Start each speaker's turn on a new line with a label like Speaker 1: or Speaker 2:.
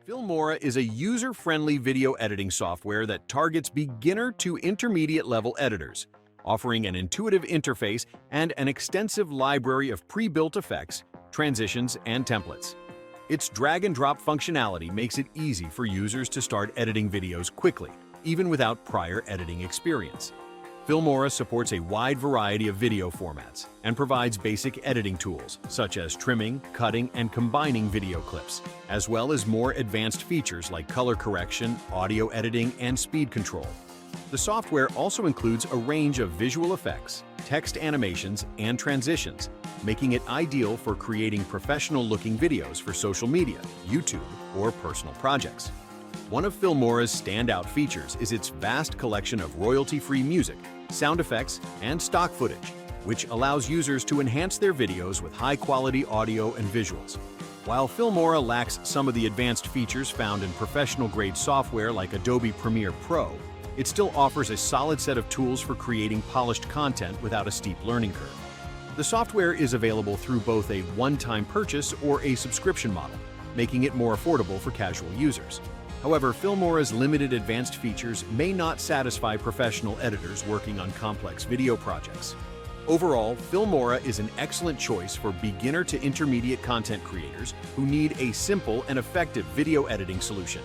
Speaker 1: Filmora is a user-friendly video editing software that targets beginner to intermediate level editors, offering an intuitive interface and an extensive library of pre-built effects, transitions, and templates. Its drag-and-drop functionality makes it easy for users to start editing videos quickly, even without prior editing experience. Filmora supports a wide variety of video formats and provides basic editing tools such as trimming, cutting, and combining video clips, as well as more advanced features like color correction, audio editing, and speed control. The software also includes a range of visual effects, text animations, and transitions, making it ideal for creating professional-looking videos for social media, YouTube, or personal projects. One of Filmora's standout features is its vast collection of royalty-free music, sound effects, and stock footage, which allows users to enhance their videos with high-quality audio and visuals. While Filmora lacks some of the advanced features found in professional-grade software like Adobe Premiere Pro, it still offers a solid set of tools for creating polished content without a steep learning curve. The software is available through both a one-time purchase or a subscription model, making it more affordable for casual users. However, Filmora's limited advanced features may not satisfy professional editors working on complex video projects. Overall, Filmora is an excellent choice for beginner to intermediate content creators who need a simple and effective video editing solution.